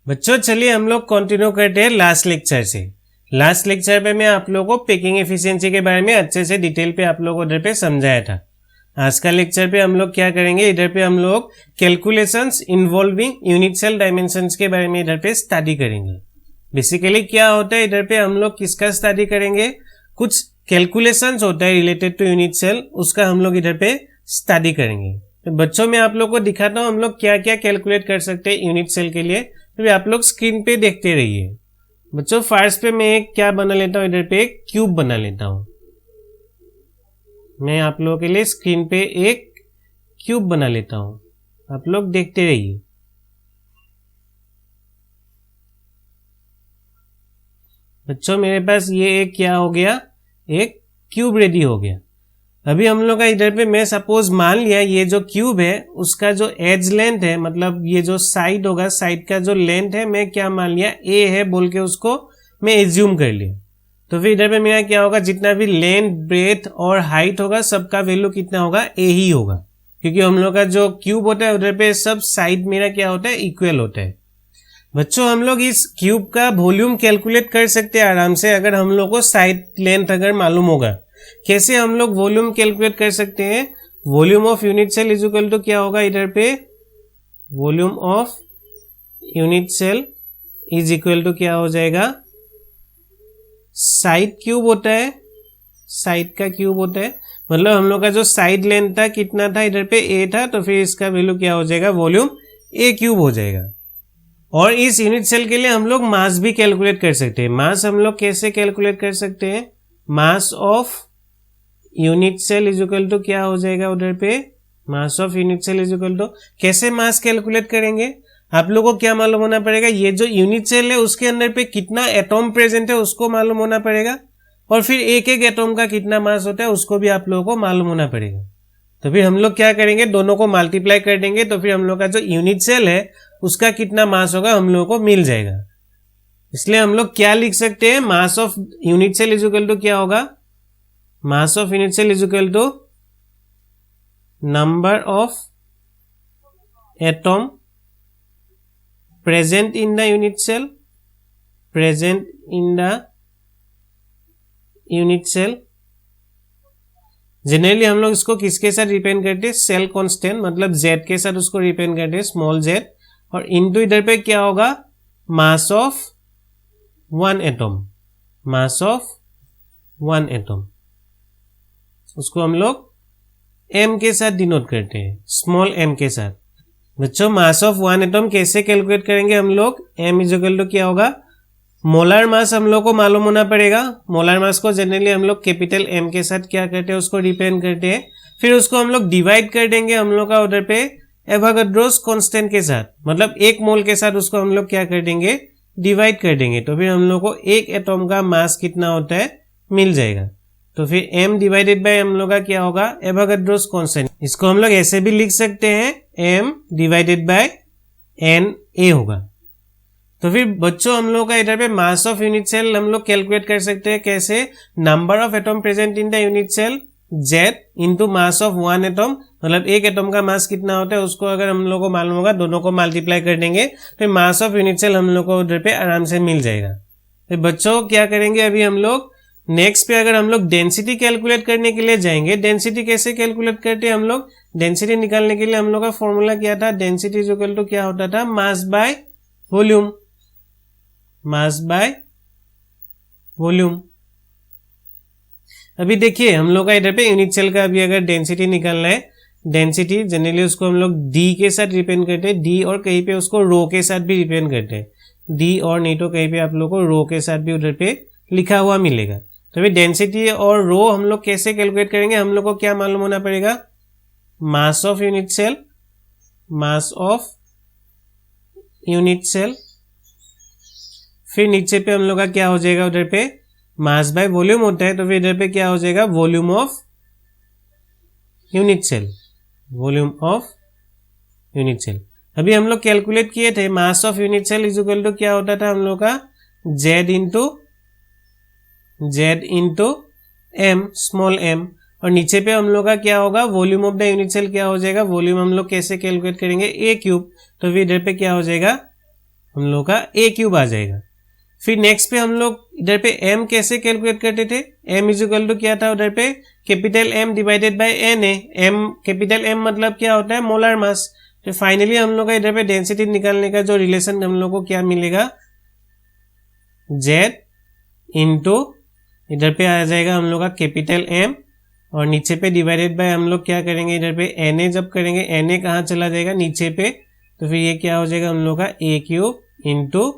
बच्चों चलिए हम लोग कंटिन्यू करते हैं लास्ट लेक्चर से। लास्ट लेक्चर पे मैं आप लोगों को पैकिंग एफिशिएंसी के बारे में अच्छे से डिटेल पे आप लोगों को इधर पे समझाया था। आज का लेक्चर पे हम लोग क्या करेंगे, इधर पे हम लोग calculations involving unit cell dimensions के बारे में इधर पे स्टडी करेंगे। बेसिकली क्या होता है, इधर पे हम लोग किसका स्टडी करेंगे, कुछ कैलकुलेशंस होता है रिलेटेड टू यूनिट सेल, उसका हम लोग इधर पे स्टडी करेंगे। तो बच्चों मैं आप लोग को दिखाता हूँ हम लोग क्या क्या कैलकुलेट कर सकते हैं यूनिट सेल के लिए, तो आप लोग स्क्रीन पे देखते रहिए। बच्चों फर्स्ट पे मैं एक क्या बना लेता हूँ, इधर पे एक क्यूब बना लेता हूँ। मैं आप लोगों के लिए स्क्रीन पे एक क्यूब बना लेता हूँ, आप लोग देखते रहिए। बच्चों मेरे पास ये एक क्या हो गया, एक क्यूब रेडी हो गया। अभी हम लोग का इधर पे मैं सपोज मान लिया ये जो क्यूब है उसका जो एज लेंथ है, मतलब ये जो साइड होगा, साइड का जो लेंथ है मैं क्या मान लिया, ए है बोल के उसको मैं एज्यूम कर लिया। तो फिर इधर पे मेरा क्या होगा, जितना भी लेंथ ब्रेथ और हाइट होगा सबका वैल्यू कितना होगा, ए ही होगा, क्योंकि हम लोग का जो क्यूब होता है उधर पे सब साइड मेरा क्या होता है, इक्वल होता है। बच्चों हम लोग इस क्यूब का वॉल्यूम कैलकुलेट कर सकते हैं आराम से, अगर हम लोग को साइड लेंथ अगर मालूम होगा। कैसे हम लोग वॉल्यूम कैलकुलेट कर सकते हैं, volume of unit cell is equal to क्या होगा, इधर पे volume of unit cell is equal to क्या हो जाएगा, साइड क्यूब होता है, साइड का क्यूब होता है, मतलब हम लोग का जो साइड लेंथ था कितना था, इधर पे ए था, तो फिर इसका वैल्यू क्या हो जाएगा, वॉल्यूम ए क्यूब हो जाएगा। और इस यूनिट सेल के लिए हम लोग मास भी कैलकुलेट कर सकते हैं। मास हम लोग कैसे कैलकुलेट कर सकते हैं, mass of unit cell is equal to क्या हो जाएगा, उधर पे mass of unit cell is equal to, कैसे मास कैलकुलेट करेंगे, आप लोगों को क्या मालूम होना पड़ेगा, ये जो यूनिट सेल है उसके अंदर पे कितना एटॉम प्रेजेंट है उसको मालूम होना पड़ेगा, और फिर एक एक एटॉम का कितना मास होता है उसको भी आप लोगों को मालूम होना पड़ेगा। तो फिर हम लोग क्या करेंगे, दोनों को मल्टीप्लाई कर देंगे, तो फिर हम लोग का जो यूनिट सेल है उसका कितना मास होगा हम लोगों को मिल जाएगा। इसलिए हम लोग क्या लिख सकते हैं, mass of unit cell is equal to क्या होगा, mass of unit cell is equal to number of atom present in the unit cell, present in the unit cell. Generally हम लोग इसको किसके साथ रिप्रेजेंट करते हैं, सेल कांस्टेंट, मतलब जेड के साथ उसको रिप्रेजेंट करते हैं, स्मॉल जेड, और इनटू इधर पे क्या होगा, mass of one atom, mass of one atom, उसको हम लोग m के साथ डिनोट करते हैं, स्मॉल m के साथ। बच्चों मास ऑफ वन एटॉम कैसे कैलकुलेट करेंगे हम लोग, m इज इक्वल टू क्या होगा, मोलर मास हम लोग को मालूम होना पड़ेगा। मोलर मास को जनरली हम लोग कैपिटल M के साथ क्या करते हैं, उसको रिप्रेजेंट करते हैं, फिर उसको हम लोग डिवाइड कर देंगे हम लोग का उधर पे एवोगाड्रोस कांस्टेंट के साथ, मतलब एक मोल के साथ उसको हम लोग क्या कर देंगे, डिवाइड कर देंगे, तो फिर हम लोग को एक एटॉम का मास कितना होता है मिल जाएगा। तो फिर m डिवाइडेड बाय हम लोग का क्या होगा, एवोगाड्रोस कांस्टेंट, इसको हम लोग ऐसे भी लिख सकते हैं, m divided by n a होगा। तो फिर बच्चों हम लोग का इधर पे मास ऑफ यूनिट सेल हम लोग कैलकुलेट कर सकते हैं, कैसे, number of atom present in the unit cell z into mass of one atom, मतलब एक एटॉम का मास कितना होता है उसको अगर हम लोग को मालूम होगा, दोनों को मल्टीप्लाई कर देंगे, फिर मास ऑफ यूनिट सेल हम लोग को उधर पे आराम से मिल जाएगा। फिर बच्चों क्या करेंगे, अभी हम लोग नेक्स्ट पे अगर हम लोग डेंसिटी कैलकुलेट करने के लिए जाएंगे, डेंसिटी कैसे कैलकुलेट करते हैं हम लोग, डेंसिटी निकालने के लिए हम लोग का फॉर्मूला क्या था, डेंसिटी इज इक्वल टू क्या होता था, mass by volume, mass by volume. अभी देखिए हम लोग का इधर पे यूनिट सेल का अभी अगर डेंसिटी निकालना है, डेंसिटी जनरली उसको हम लोग डी के साथ रिप्रेजेंट करते हैं, डी और कहीं पे उसको रो के साथ भी रिप्रेजेंट करते हैं, डी और नहीं तो कहीं पे आप लोग को रो के साथ भी उधर पे लिखा हुआ मिलेगा। तो फिर डेंसिटी और रो हम लोग कैसे कैलकुलेट करेंगे, हम लोग को क्या मालूम होना पड़ेगा, mass of unit cell, mass of unit cell, फिर नीचे पे हम लोग का क्या हो जाएगा, उधर पे मास बाय वॉल्यूम होता है, तो फिर इधर पे क्या हो जाएगा, volume of unit cell, volume of unit cell. अभी हम लोग कैलकुलेट किए थे, mass of unit cell is equal to क्या होता था हम लोग का, z into m, small m, और नीचे पे हम लोग का क्या होगा, volume of the unit cell क्या हो जाएगा, वॉल्यूम हम लोग कैसे कैलकुलेट करेंगे, a क्यूब, तो फिर इधर पे क्या हो जाएगा, हम लोग का ए क्यूब आ जाएगा। फिर नेक्स्ट पे हम लोग इधर पे m कैसे कैलकुलेट करते थे, m इज इक्वल टू क्या था उधर पे capital M divided by Na। m capital M मतलब क्या होता है, मोलर मास। तो फाइनली हम लोग का इधर पे डेंसिटी निकालने का जो रिलेशन हम लोग को क्या मिलेगा, Z इंटू इधर पे आ जाएगा हम लोग का कैपिटल M और नीचे पे डिवाइडेड बाय हम लोग क्या करेंगे इधर पे Na जब करेंगे Na कहाँ चला जाएगा, नीचे पे। तो फिर ये क्या हो जाएगा हम लोग का a क्यूब इंटू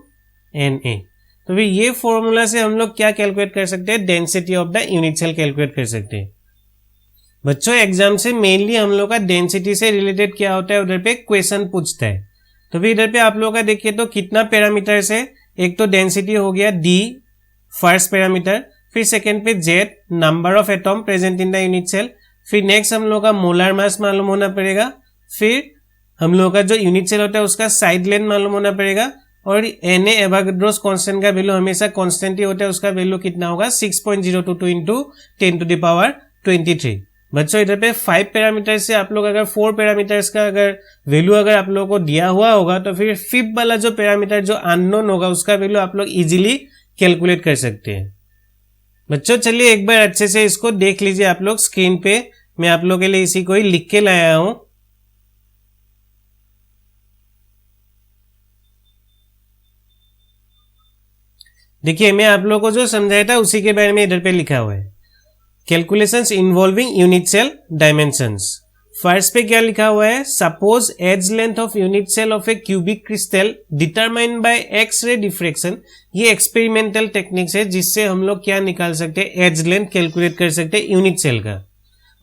Na। तो फिर ये फॉर्मूला से हम लोग क्या कैलकुलेट कर सकते हैं, density of the unit cell calculate कर सकते हैं। बच्चों एग्जाम से मेनली हम लोग का डेंसिटी से रिलेटेड क्या होता है उधर पे क्वेश्चन पूछता है। तो फिर इधर पे आप लोग का देखिए तो कितना पैरामीटर्स है, एक तो डेंसिटी हो गया d फर्स्ट पैरामीटर, फिर सेकेंड पे z number of atom present in the unit cell, फिर नेक्स्ट हम लोग का मोलर मास मालूम होना पड़ेगा, फिर हम लोग का जो यूनिट सेल होता है उसका साइड लेंथ मालूम होना पड़ेगा, और Na एवोगाड्रोस कांस्टेंट का वैल्यू हमेशा कांस्टेंट ही होता है, उसका वैल्यू कितना होगा 6.022 इंटू 10 टू द पावर 23। बच्चों इधर पे 5 पैरामीटर से आप लोग अगर 4 पैरामीटर्स का अगर वैल्यू अगर आप लोगों को दिया हुआ होगा तो फिर 5th वाला जो पैरामीटर जो अननोन होगा उसका वैल्यू आप लोग इजीली कैलकुलेट कर सकते हैं। बच्चों चलिए एक बार अच्छे से इसको देख लीजिए आप लोग स्क्रीन पे, मैं आप लोग के लिए इसी को ही लिख के लाया हूं। देखिए मैं आप लोगों को जो समझाया था उसी के बारे में इधर पे लिखा हुआ है, calculations involving unit cell dimensions. First पे क्या लिखा हुआ है, suppose edge length of unit cell of a cubic crystal determined by x ray diffraction. ये एक्सपेरिमेंटल टेक्निक्स है जिससे हम लोग क्या निकाल सकते हैं, एज लेंथ कैलकुलेट कर सकते हैं यूनिट सेल का।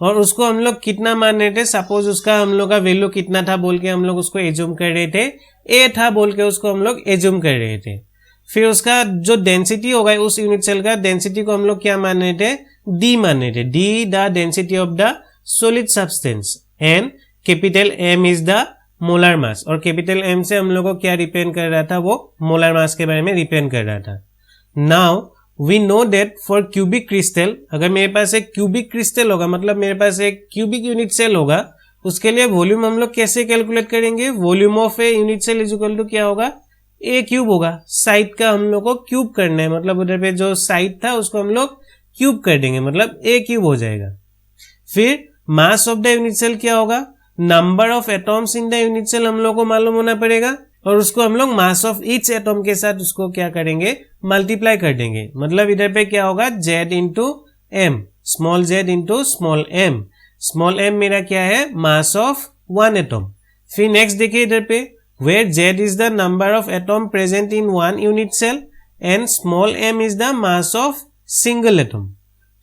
और उसको हम लोग कितना मान रहे थे, सपोज उसका हम लोग का वैल्यू कितना था बोल के हम लोग उसको एज्यूम कर रहे थे, ए था बोल के उसको हम लोग एज्यूम कर रहे थे। फिर उसका जो डेंसिटी होगा उस यूनिट सेल का, डेंसिटी को हम लोग क्या मान रहे थे, डी मान रहे थे, D the density of the solid substance and capital M is the molar मास। और कैपिटल M से हम लोग को क्या रिप्रेजेंट कर रहा था, वो मोलर मास के बारे में रिप्रेजेंट कर रहा था। Now we know that for cubic crystal, अगर मेरे पास एक क्यूबिक क्रिस्टल होगा मतलब मेरे पास एक क्यूबिक यूनिट सेल होगा, उसके लिए वॉल्यूम हम लोग कैसे कैलकुलेट करेंगे, volume of a unit cell is equal to क्या होगा, ए क्यूब होगा। साइड का हम लोग को क्यूब करना है, मतलब उधर पे जो साइड था उसको हम लोग क्यूब कर देंगे, मतलब ए क्यूब हो जाएगा। फिर mass of the unit cell क्या होगा, number of atoms in the unit cell हम लोग को मालूम होना पड़ेगा, और उसको हम लोग मास ऑफ ईच एटॉम के साथ उसको क्या करेंगे, मल्टीप्लाई कर देंगे। मतलब इधर पे क्या होगा, z into m, small z into small m. Small m मेरा क्या है, मास ऑफ वन एटॉम। फिर नेक्स्ट देखिए इधर पे, where z is the number of atom present in one unit cell and small m is the mass of single atom।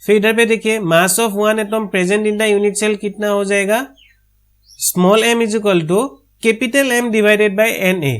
फिर इधर पे देखिए mass of one atom present in the unit cell कितना हो जाएगा, small m is equal to capital M divided by Na।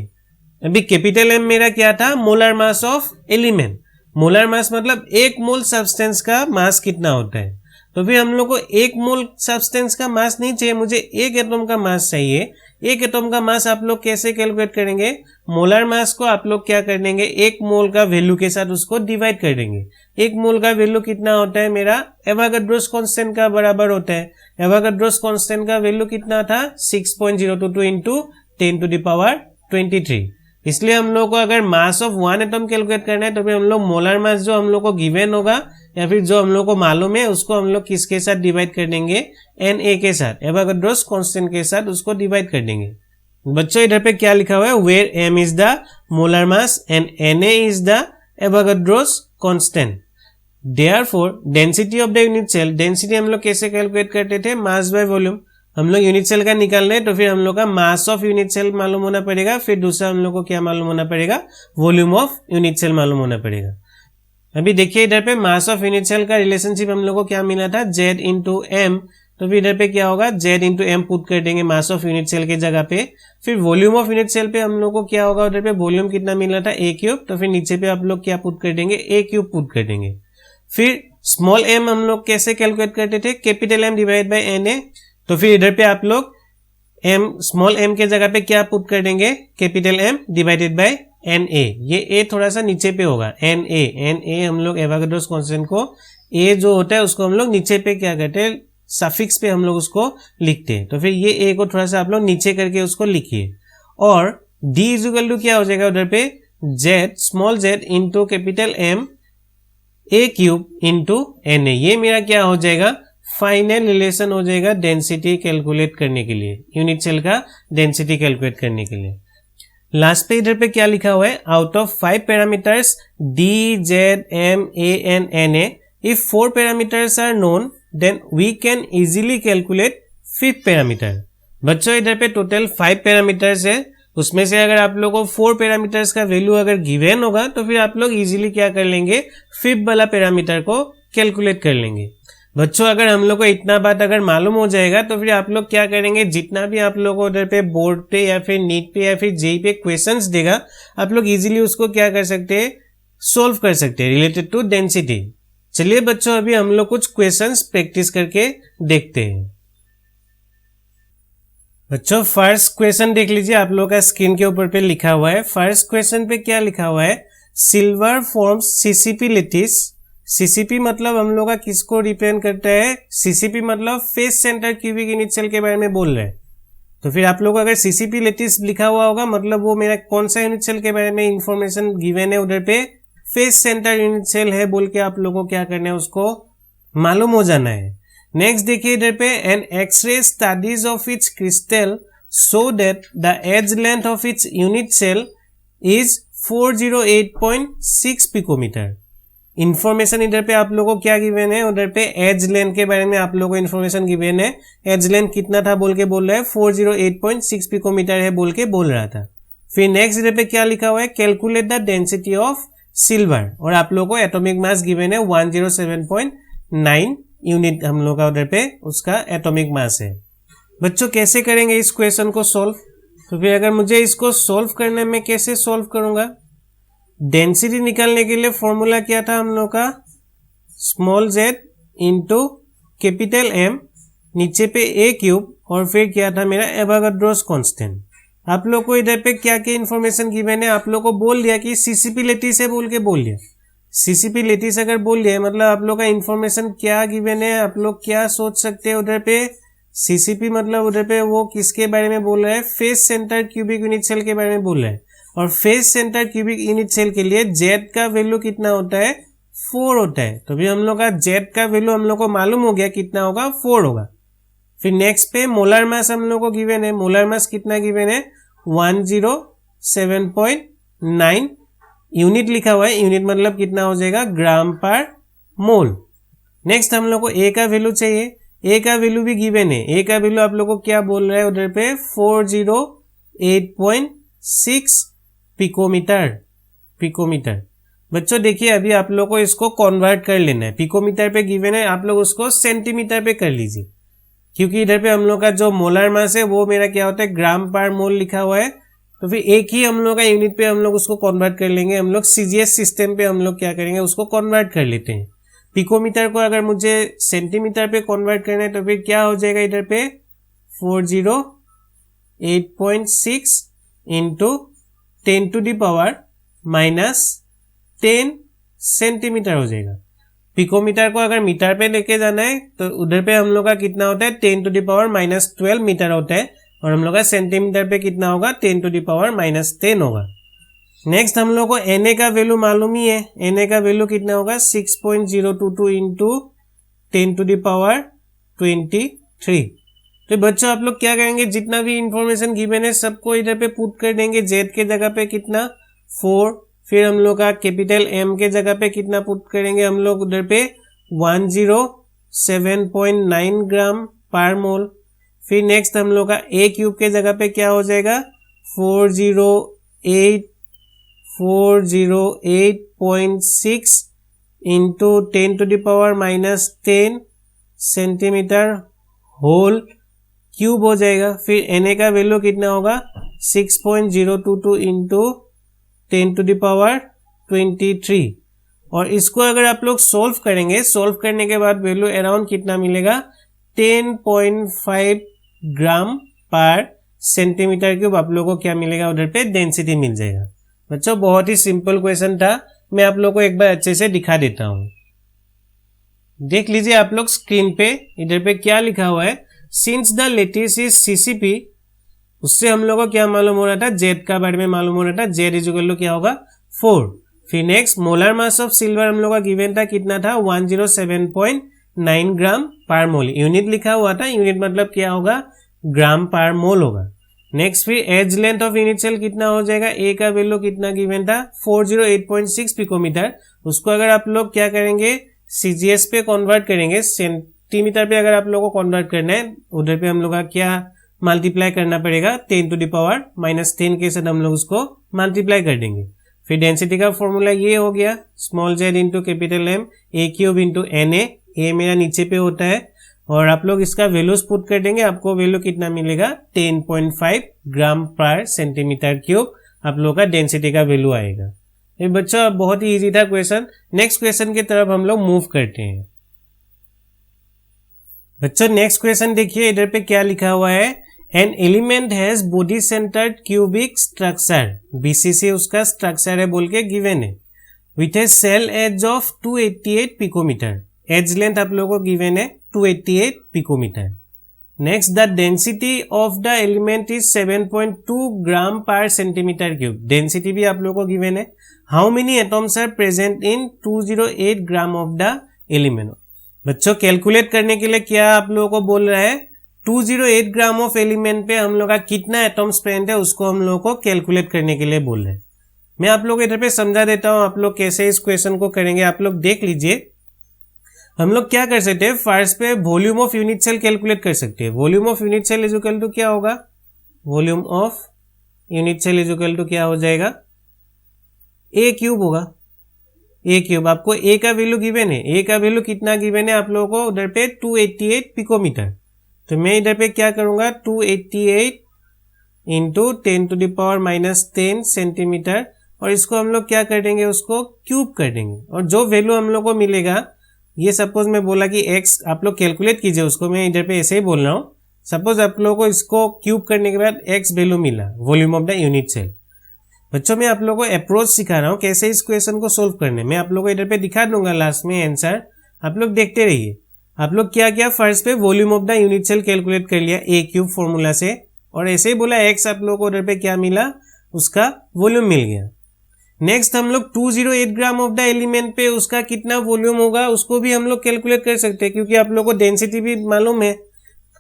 अभी capital M मेरा क्या था, molar mass of element. Molar mass मतलब एक मोल सब्सटेंस का मास कितना होता है। तो फिर हम लोग को एक मोल सब्सटेंस का मास नहीं चाहिए, मुझे एक एटम का मास चाहिए। एक एटम का मास आप लोग कैसे कैलकुलेट करेंगे, मोलर मास को आप लोग क्या कर देंगे, एक मोल का वैल्यू के साथ उसको डिवाइड कर देंगे। एक मोल का वैल्यू कितना होता है मेरा, एवोगाड्रोस कांस्टेंट का बराबर होता है। एवोगाड्रोस कांस्टेंट का वैल्यू कितना था, 6.022 इंटू 10 टू द पावर 23। इसलिए हम लोग को अगर मास ऑफ वन एटम कैलकुलेट करना है तो फिर हम लोग मोलर मास जो हम लोग को गिवन होगा या फिर जो हम लोग को मालूम है उसको हम लोग किसके साथ डिवाइड कर देंगे, Na के साथ, एवोगाड्रोस कांस्टेंट के साथ उसको डिवाइड कर देंगे। बच्चों इधर पे क्या लिखा हुआ है, where m is the molar mass and Na is the Avogadro's constant. Therefore density of the unit cell, density हम लोग कैसे कैलकुलेट करते थे, मास बाय वॉल्यूम। हम लोग यूनिट सेल का निकालना है तो फिर हम लोग का मास ऑफ यूनिट सेल मालूम होना पड़ेगा, फिर दूसरा हम लोग को क्या मालूम होना पड़ेगा, वॉल्यूम ऑफ यूनिट सेल मालूम होना पड़ेगा। अभी देखिए इधर पे मास ऑफ यूनिट सेल का रिलेशनशिप हम लोग को क्या मिला था, z इंटू एम। तो फिर इधर पे क्या होगा, z इंटू एम पुट कर देंगे मास ऑफ यूनिट सेल के जगह पे। फिर वॉल्यूम ऑफ यूनिट सेल पे हम लोग को क्या होगा, उधर पे वॉल्यूम कितना मिला था, a क्यूब। तो फिर नीचे पे आप लोग क्या पुट कर देंगे, a क्यूब पुट कर देंगे। फिर स्मॉल m हम लोग कैसे कैलकुलेट करते थे, capital M divide by Na। तो फिर इधर पे आप लोग m स्मॉल m के जगह पे क्या पुट कर देंगे, capital M divided by Na। ये a थोड़ा सा नीचे पे होगा, Na हम लोग एवोगाड्रोस कांस्टेंट को a जो होता है उसको हम लोग नीचे पे क्या करते हैं, सफिक्स पे हम लोग उसको लिखते हैं। तो फिर ये a को थोड़ा सा आप लोग नीचे करके उसको लिखिए। और d इज इक्वल टू क्या हो जाएगा उधर पे z small z into capital M a cube into N A. ये मेरा क्या हो जाएगा फाइनल रिलेशन हो जाएगा डेंसिटी कैलकुलेट करने के लिए, यूनिट सेल का डेंसिटी कैलकुलेट करने के लिए। लास्ट पे इधर पे क्या लिखा हुआ है, out of 5 parameters d z m a n n a if 4 parameters are known then we can easily calculate 5th parameter. बच्चों इधर पे टोटल 5 पैरामीटर्स है, उसमें से अगर आप लोगों को 4 पैरामीटर्स का वैल्यू अगर गिवन होगा तो फिर आप लोग इजीली क्या कर लेंगे 5th वाला पैरामीटर को कैलकुलेट कर लेंगे। बच्चों अगर हम लोग को इतना बात अगर मालूम हो जाएगा तो फिर आप लोग क्या करेंगे, जितना भी आप लोग उधर पे बोर्ड पे या फिर नीट पे या फिर जेई पे क्वेश्चंस देगा आप लोग इजीली उसको क्या कर सकते हैं सोल्व कर सकते हैं रिलेटेड टू डेंसिटी। चलिए बच्चों अभी हम लोग कुछ क्वेश्चंस प्रैक्टिस करके देखते हैं। बच्चों फर्स्ट क्वेश्चन देख लीजिए, आप लोग का स्क्रीन के ऊपर पे लिखा हुआ है। फर्स्ट क्वेश्चन पे क्या लिखा हुआ है, silver forms CCP lattice. CCP मतलब हम लोग का किसको रिप्रेजेंट करता है, सीसीपी मतलब face centre cubic unit cell के बारे में बोल रहे हैं। तो फिर आप लोग अगर सीसीपी लेटिस लिखा हुआ होगा मतलब वो मेरा कौन सा यूनिट सेल के बारे में इंफॉर्मेशन गिवन है, उधर पे फेस सेंटर यूनिट सेल है बोल के आप लोगों को क्या करना है उसको मालूम हो जाना है। नेक्स्ट देखिए इधर पे an x ray studies of its crystal so that the edge length of its unit cell is 408.6 picometre. Information इधर पे आप लोगों को क्या गिवन है, उधर पे एज लेंथ के बारे में आप लोगों को इंफॉर्मेशन गिवन है। एज लेंथ कितना था बोल के बोल रहा है 408.6 पिकोमीटर है बोल के बोल रहा था। फिर नेक्स्ट इधर पे क्या लिखा हुआ है, calculate the density of silver, और आप लोगों को एटॉमिक मास गिवन है 107.9 यूनिट हम लोग का उधर पे उसका एटॉमिक मास है। बच्चों कैसे करेंगे इस क्वेश्चन को सॉल्व, तो फिर अगर मुझे इसको सॉल्व करने में कैसे सॉल्व करूंगा, डेंसिटी निकालने के लिए फॉर्मूला क्या था हम लोग का, small z into capital M नीचे पे a क्यूब और फिर क्या था मेरा एवोगाड्रोस कांस्टेंट। आप लोग को इधर पे क्या क्या इन्फॉर्मेशन गिवन है, आप लोग को बोल दिया कि सीसीपी लेटिस है बोल के बोल दिया। सीसीपी लेटिस अगर बोल दिया मतलब आप लोग का इन्फॉर्मेशन क्या गिवन है, आप लोग क्या सोच सकते हैं उधर पे सीसीपी मतलब उधर पे वो किसके बारे में बोल रहा है, face centre cubic unit cell के बारे में बोल रहा है। और face centre cubic unit cell के लिए z का वैल्यू कितना होता है 4 होता है। तो भी हम लोग का z का वैल्यू हम लोग को मालूम हो गया कितना होगा 4 होगा। फिर नेक्स्ट पे मोलर मास हम लोग को गिवन है, मोलर मास कितना गिवन है 107.9 यूनिट लिखा हुआ है, यूनिट मतलब कितना हो जाएगा ग्राम पर मोल। नेक्स्ट हम लोग को a का वैल्यू चाहिए, a का वैल्यू भी गिवन है। a का वैल्यू आप लोग को क्या बोल रहा है उधर पे 408.6 पिकोमीटर। बच्चों देखिए अभी आप लोग को इसको कन्वर्ट कर लेना है, पिकोमीटर पे गिवन है आप लोग उसको सेंटीमीटर पे कर लीजिए, क्योंकि इधर पे हम लोग का जो मोलर मास है वो मेरा क्या होता है ग्राम पर मोल लिखा हुआ है। तो फिर एक ही हम लोग का यूनिट पे हम लोग उसको कन्वर्ट कर लेंगे, हम लोग सीजीएस सिस्टम पे हम लोग क्या करेंगे उसको कन्वर्ट कर लेते हैं। पिकोमीटर को अगर मुझे सेंटीमीटर पे कन्वर्ट करना है तो फिर क्या हो जाएगा इधर पे 408.6 into 10 to the power -10 centimetre हो जाएगा। पिकोमीटर को अगर मीटर पे लेके जाना है तो उधर पे हम लोग का कितना होता है 10 टू दी पावर -12 मीटर होता है, और हम लोग का सेंटीमीटर पे कितना होगा 10 टू दी पावर -10 होगा। नेक्स्ट हम लोग को Na का वैल्यू मालूम ही है, Na का वैल्यू कितना होगा 6.022 इंटू 10 टू दी पावर 23। तो बच्चों आप लोग क्या करेंगे, जितना भी इंफॉर्मेशन गिवन है सबको इधर पे पुट कर देंगे। z के जगह पे कितना 4, फिर हम लोग का कैपिटल M के जगह पे कितना पुट करेंगे हम लोग उधर पे 107.9 ग्राम पर मोल। फिर नेक्स्ट हम लोग का a क्यूब के जगह पे क्या हो जाएगा 408.6 into 10 to the power -10 centimetre whole cube हो जाएगा। फिर Na का वैल्यू कितना होगा 6.022 इंटू 10 टू दी पावर 23, और इसको अगर आप लोग सोल्व करेंगे, सोल्व करने के बाद वैल्यू अराउंड कितना मिलेगा 10.5 ग्राम पर सेंटीमीटर क्यूब आप लोगों को क्या मिलेगा उधर पे डेंसिटी मिल जाएगा। बच्चों बहुत ही सिंपल क्वेश्चन था, मैं आप लोगों को एक बार अच्छे से दिखा देता हूं। देख लीजिए आप लोग स्क्रीन पे, इधर पे क्या लिखा हुआ है, since the lattice is CCP उससे हम लोग को क्या मालूम हो रहा था, जेड का बारे में मालूम हो रहा था, जेड इज इक्वल टू क्या होगा 4। फिर next molar mass of silver हम लोग का गिवन था कितना था 107.9 ग्राम पर मोल, यूनिट लिखा हुआ था, यूनिट मतलब क्या होगा ग्राम पर मोल होगा। नेक्स्ट फिर edge length of unit cell कितना हो जाएगा, ए का वैल्यू कितना गिवन था 408.6 पिकोमीटर, उसको अगर आप लोग क्या करेंगे सीजीएस पे कन्वर्ट करेंगे, सेंटीमीटर पे अगर आप लोगों को कन्वर्ट करना है उधर पे हम लोग का क्या मल्टीप्लाई करना पड़ेगा 10⁻⁻10 के साथ हम लोग उसको मल्टीप्लाई कर देंगे। फिर डेंसिटी का फॉर्मूला ये हो गया small Z into capital M A cube into N A मेरा नीचे पे होता है, और आप लोग इसका वैल्यूज पुट कर देंगे, आपको वैल्यू कितना मिलेगा 10.5 ग्राम पर सेंटीमीटर क्यूब आप लोग का डेंसिटी का वैल्यू आएगा। ये बच्चों बहुत ही इजी था क्वेश्चन। नेक्स्ट क्वेश्चन की तरफ हम लोग मूव करते हैं। बच्चों नेक्स्ट क्वेश्चन देखिए, इधर पे क्या लिखा हुआ है, an element has body centred cubic structure, BCC उसका स्ट्रक्चर है बोल के गिवन है, with a cell edge of 288 picometre, edge length आप लोगों को गिवन है 288 picometre. Next the density of the element is 7.2 gram per centimetre cube, density भी आप लोगों को गिवन है। How many atoms are present in 208 gram of the element. बच्चों कैलकुलेट करने के लिए क्या आप लोगों को बोल रहा है, 208 ग्राम ऑफ एलिमेंट पे हम लोग का कितना एटम्स प्रेजेंट है उसको हम लोग को कैलकुलेट करने के लिए बोल रहे हैं। मैं आप लोग इधर पे समझा देता हूं आप लोग कैसे इस क्वेश्चन को करेंगे, आप लोग देख लीजिए। हम लोग क्या कर सकते हैं, फर्स्ट पे volume of unit cell calculate कर सकते हैं। Volume of unit cell is equal to क्या होगा, volume of unit cell is equal to क्या हो जाएगा ए क्यूब होगा, ए क्यूब। आपको ए का वैल्यू गिवन है, ए का वैल्यू कितना गिवन है आप लोगों को उधर पे 288 पिकोमीटर, तो मैं इधर पे क्या करूंगा 288 इंटू 10⁻⁻10 सेंटीमीटर, और इसको हम लोग क्या कर देंगे उसको क्यूब कर देंगे, और जो वैल्यू हम लोग को मिलेगा, ये सपोज मैं बोला कि x आप लोग कैलकुलेट कीजिए उसको, मैं इधर पे ऐसे ही बोल रहा हूँ। सपोज आप लोगों को इसको क्यूब करने के बाद x वैल्यू मिला volume of the unit cell. बच्चों मैं आप लोगों को अप्रोच सिखा रहा हूँ कैसे इस क्वेश्चन को सोल्व करने, मैं आप लोगों को इधर पे दिखा दूंगा लास्ट में आंसर, आप लोग देखते रहिए। आप लोग क्या किया, फर्स्ट पे volume of the unit cell calculate कर लिया ए क्यूब फॉर्मूला से, और ऐसे ही बोला x आप लोगों को उधर पे क्या मिला उसका वॉल्यूम मिल गया। नेक्स्ट हम लोग 208 ग्राम ऑफ द एलिमेंट पे उसका कितना वॉल्यूम होगा उसको भी हम लोग कैलकुलेट कर सकते हैं, क्योंकि आप लोग को डेंसिटी भी मालूम है।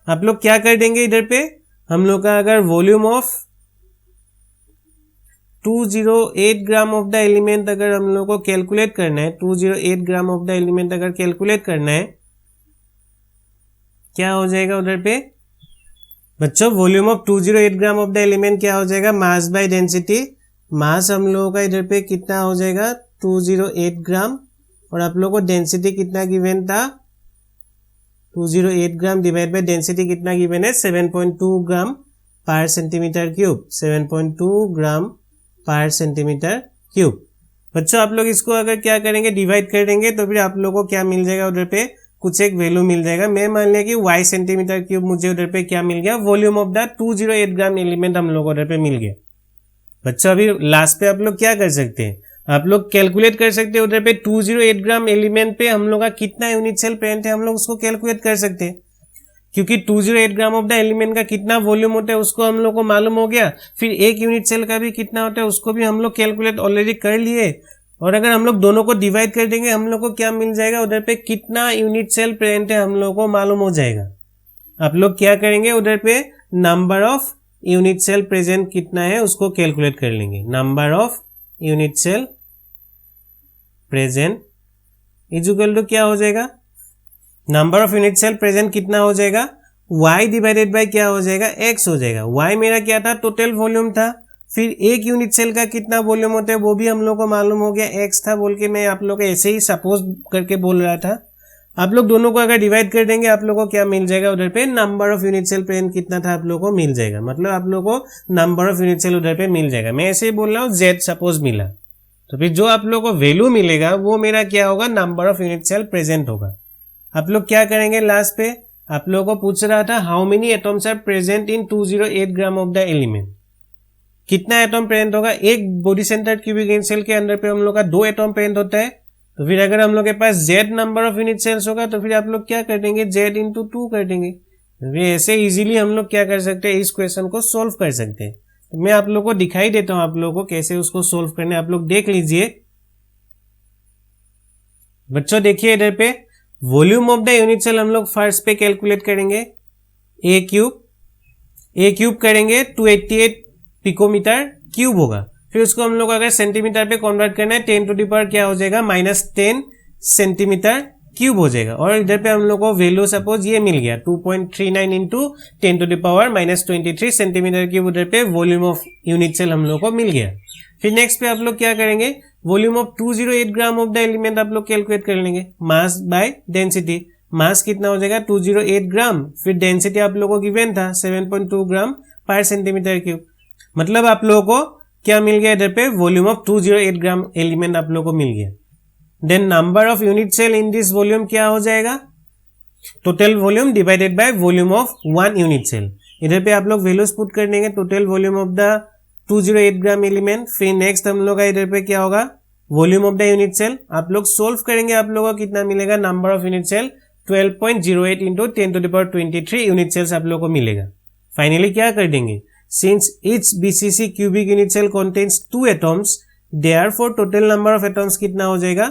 आप लोग क्या कर देंगे इधर पे, हम लोग का अगर volume of 208 gram of the element अगर हम लोग को कैलकुलेट करना है, 208 ग्राम ऑफ द एलिमेंट अगर कैलकुलेट करना है, क्या हो जाएगा उधर पे बच्चों, volume of 208 gram of the element क्या हो जाएगा मास बाय डेंसिटी, मास हम लोगों का इधर पे कितना हो जाएगा 208 ग्राम, और आप लोगों को डेंसिटी कितना गिवन था 208 ग्राम डिवाइड बाय डेंसिटी कितना गिवन है 7.2 gram per centimetre cube, 7.2 gram per centimetre cube. बच्चों आप लोग इसको अगर क्या करेंगे डिवाइड कर देंगे तो फिर आप लोगों को क्या मिल जाएगा उधर पे कुछ एक वैल्यू मिल जाएगा। मैं मान लिया कि y सेंटीमीटर क्यूब मुझे उधर पे क्या मिल गया, volume of the 208 gram element हम लोग को उधर पे मिल गया। बच्चों अभी लास्ट पे आप लोग क्या कर सकते हैं, आप लोग कैलकुलेट कर सकते हैं उधर पे 208 ग्राम एलिमेंट पे हम लोग का कितना यूनिट सेल प्रेजेंट है, हम लोग उसको कैलकुलेट कर सकते हैं, क्योंकि 208 ग्राम ऑफ द एलिमेंट का कितना वॉल्यूम होता है उसको हम लोग को मालूम हो गया। फिर एक यूनिट सेल का भी कितना होता है उसको भी हम लोग कैलकुलेट ऑलरेडी कर लिए, और अगर हम लोग दोनों को डिवाइड कर देंगे हम लोग को क्या मिल जाएगा उधर पे कितना यूनिट सेल प्रेजेंट है हम लोग को मालूम हो जाएगा। आप लोग क्या करेंगे उधर पे number of unit cell present कितना है उसको कैलकुलेट कर लेंगे, number of unit cell present is equal to क्या हो जाएगा, number of unit cell present कितना हो जाएगा y डिवाइडेड बाय क्या हो जाएगा x हो जाएगा। y मेरा क्या था टोटल वॉल्यूम था, फिर एक यूनिट सेल का कितना वॉल्यूम होता है वो भी हम लोग को मालूम हो गया x था बोल के मैं आप लोग को ऐसे ही सपोज करके बोल रहा था। आप लोग दोनों को अगर डिवाइड कर देंगे आप लोगों को क्या मिल जाएगा उधर पे number of unit cell present कितना था आप लोगों को मिल जाएगा, मतलब आप लोगों को नंबर ऑफ यूनिट सेल उधर पे मिल जाएगा। मैं ऐसे ही बोल रहा हूँ z सपोज मिला, तो फिर जो आप लोगों को वैल्यू मिलेगा वो मेरा क्या होगा number of unit cell present होगा। आप लोग क्या करेंगे लास्ट पे, आप लोगों को पूछ रहा था how many atoms are present in 208 gram of the element, कितना एटम प्रेजेंट होगा। एक बॉडी सेंटर्ड क्यूबिक सेल के अंदर पे हम लोग का 2 एटम प्रेजेंट होता है, तो फिर अगर हम लोग के पास z number of unit cells होगा तो फिर आप लोग क्या कर देंगे z इंटू 2 कर देंगे, ऐसे इजीली हम लोग क्या कर सकते हैं, इस क्वेश्चन को सोल्व कर सकते हैं। तो मैं आप लोग को दिखाई देता हूं, आप लोगों को कैसे उसको सोल्व करने, आप लोग देख लीजिए। बच्चों देखिए इधर पे volume of the unit cell हम लोग फर्स्ट पे कैलकुलेट करेंगे। ए क्यूब करेंगे 288 पिकोमीटर क्यूब होगा। फिर उसको हम लोग अगर सेंटीमीटर पे कन्वर्ट करना है 10 टू द पावर क्या हो जाएगा, -10 सेंटीमीटर क्यूब हो जाएगा। और इधर पे हम लोग को वैल्यू सपोज ये मिल गया 2.39 into 10 to the power -23 centimetre cube उधर पे वॉल्यूम ऑफ यूनिट सेल हम लोग को मिल गया। फिर नेक्स्ट पे आप लोग क्या करेंगे, volume of 208 gram of the element आप लोग कैलकुलेट कर लेंगे, मास बाय डेंसिटी। मास कितना हो जाएगा 208 ग्राम, फिर डेंसिटी आप लोगों को गिवन था 7.2 ग्राम पर सेंटीमीटर क्यूब। मतलब आप लोगों को क्या मिल गया इधर पे, वॉल्यूम ऑफ 208 ग्राम एलिमेंट आप लोगों को मिल गया। Then number of unit cell in this volume क्या हो जाएगा, total volume divided by volume of 1 unit cell. इधर पे आप लोग वैल्यूज पुट कर देंगे, total volume of the 208 gram element. फिर नेक्स्ट हम लोग का इधर पे क्या होगा, volume of the unit cell. आप लोग सोल्व करेंगे, आप लोगों को कितना मिलेगा, number of unit cell 12.08 into 10 to the power 23 unit cells आप लोगों को मिलेगा। फाइनली क्या कर देंगे, since each BCC cubic unit cell contains 2 atoms, therefore total number of atoms कितना हो जाएगा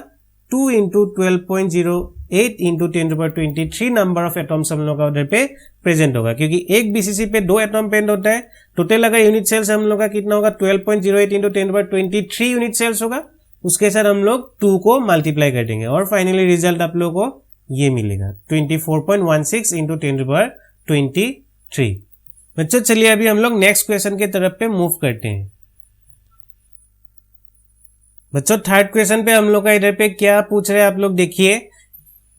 2 into 12.08 into 10 to power 23 number of atoms हम लोग का उधर पे प्रेजेंट होगा। क्योंकि एक बीसीसी पे 2 एटम पेंट होता है, टोटल अगर यूनिट सेल्स हम लोग का कितना होगा 12.08 into 10 to power 23 unit cells होगा। उसके साथ हम लोग 2 को मल्टीप्लाई कर देंगे और फाइनली रिजल्ट आप लोग को ये मिलेगा 24.16 इंटू 10 टू पावर 23। बच्चों चलिए अभी हम लोग नेक्स्ट क्वेश्चन के तरफ पे मूव करते हैं। बच्चों थर्ड क्वेश्चन पे हम लोग का इधर पे क्या पूछ रहे हैं आप लोग देखिए।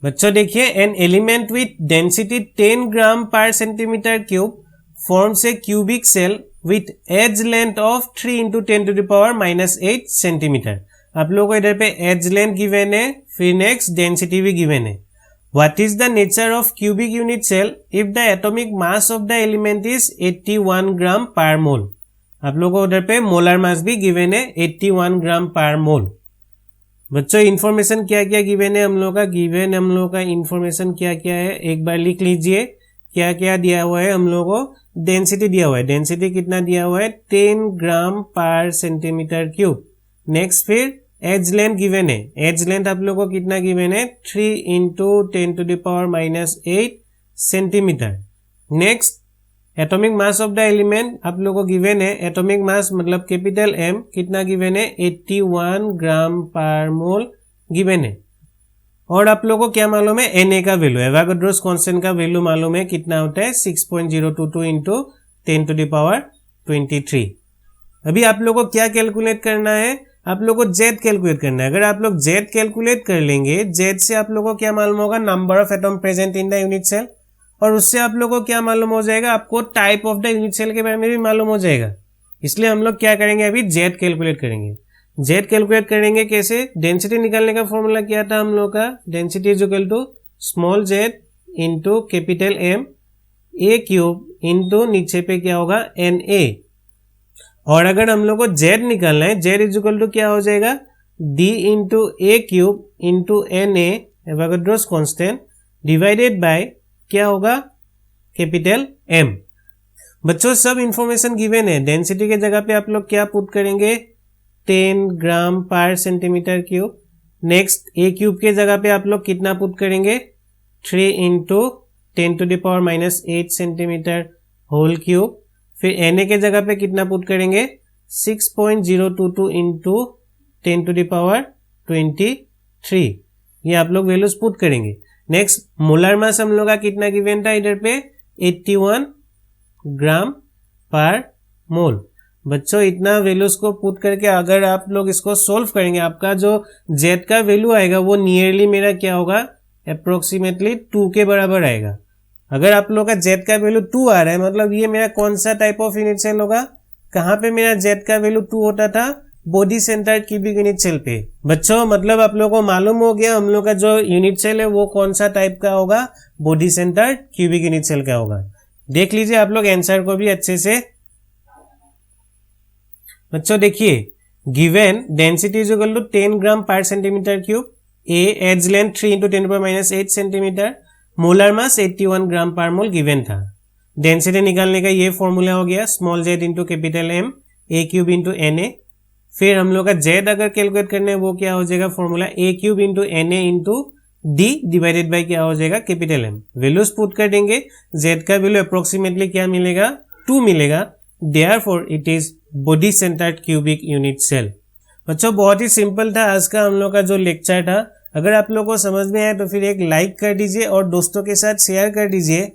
बच्चों देखिए, an element with density 10 gram per centimetre cube forms a cubic cell with edge length of 3 into 10 to the power -8 centimetre. आप लोगों को इधर पे एज लेंथ गिवन है, फिर नेक्स्ट डेंसिटी भी गिवन है। What is the nature of cubic unit cell if the atomic mass of the element is 81 gram per मोल। आप लोगों को उधर पे मोलर मास भी गिवन है 81 ग्राम पर मोल। बच्चों इन्फॉर्मेशन क्या क्या गिवन है हम लोग का, गिवन हम लोग का इन्फॉर्मेशन क्या क्या है एक बार लिख लीजिए। क्या क्या दिया हुआ है हम लोगों को, डेंसिटी दिया हुआ है, डेंसिटी कितना दिया हुआ है 10 gram per centimetre cube. Next फिर एज लेंथ गिवन है, एज लेंथ आप लोगों को कितना गिवन है 3 into 10 to the power -8 centimetre. Next atomic mass of the element आप लोगों को गिवन है, एटॉमिक मास मतलब कैपिटल एम कितना गिवन है 81 ग्राम पर मोल गिवन है। और आप लोगों को क्या मालूम है, Na का वैल्यू, एवोगाड्रोस कांस्टेंट का वैल्यू मालूम है कितना होता है 6.022 इंटू 10 टू द पावर 23। अभी आप लोगों को क्या कैलकुलेट करना है, आप लोगों को जेड कैलकुलेट करना है। अगर आप लोग जेड कैलकुलेट कर लेंगे, जेड से आप लोगों को क्या मालूम होगा, number of atom present in the unit cell. और उससे आप लोगों को क्या मालूम हो जाएगा, आपको type of the unit cell के बारे में भी मालूम हो जाएगा। इसलिए हम लोग क्या करेंगे, अभी जेड कैलकुलेट करेंगे। जेड कैलकुलेट करेंगे कैसे, डेंसिटी निकालने का फॉर्मूला क्या था हम लोग का, density is equal to small Z into capital M A cube into नीचे पे क्या होगा एन ए। और अगर हम लोग को जेड निकालना है, जेड इज इक्वल टू क्या हो जाएगा D into A cube into N A Avogadro's constant divided by क्या होगा कैपिटल एम। बच्चों सब इंफॉर्मेशन गिवन है, डेंसिटी के जगह पे आप लोग क्या पुट करेंगे 10 gram per centimetre cube. Next A cube के जगह पे आप लोग कितना पुट करेंगे 3 into 10 to the power -8 centimetre whole cube. फिर Na के जगह पे कितना पुट करेंगे 6.022 इंटू 10 टू द पावर 23। ये आप लोग वैल्यूज पुट करेंगे। नेक्स्ट मोलर मास हम लोग का कितना गिवन था इधर पे 81 ग्राम पर मोल। बच्चों इतना वैल्यूज को पुट करके अगर आप लोग इसको सोल्व करेंगे, आपका जो जेड का वैल्यू आएगा वो नियरली मेरा क्या होगा अप्रोक्सीमेटली 2 के बराबर आएगा। अगर आप लोग का जेड का वैल्यू 2 आ रहा है, मतलब ये मेरा कौन सा टाइप ऑफ यूनिट सेल होगा, कहाँ पे मेरा जेड का वैल्यू 2 होता था, body centred cubic unit cell पे। बच्चों मतलब आप लोगों को मालूम हो गया हम लोग का जो यूनिट सेल है वो कौन सा टाइप का होगा, body centred cubic unit cell का होगा। देख लीजिए आप लोग आंसर को भी अच्छे से। बच्चों देखिए given density is equal to 10 gram per centimetre cube, a edge length 3 into 10 power -8 centimetre, molar mass 81 gram per mole given था। डेंसिटी निकालने का ये फॉर्मूला हो गया small z into capital M a cube into Na। फिर हम लोग का z अगर कैलकुलेट करना है वो क्या हो जाएगा formula a cube into Na into d divided by क्या हो जाएगा कैपिटल M। वैल्यूज पुट कर देंगे, z का वैल्यू अप्रोक्सीमेटली क्या मिलेगा 2 मिलेगा। Therefore it is body centred cubic unit cell. बच्चों बहुत ही सिंपल था आज का हम लोग का जो लेक्चर था। अगर आप लोगों को समझ में आया तो फिर एक लाइक कर दीजिए और दोस्तों के साथ शेयर कर दीजिए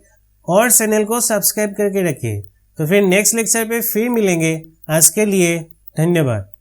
और चैनल को सब्सक्राइब करके रखिए। तो फिर नेक्स्ट लेक्चर पे फिर मिलेंगे। आज के लिए धन्यवाद।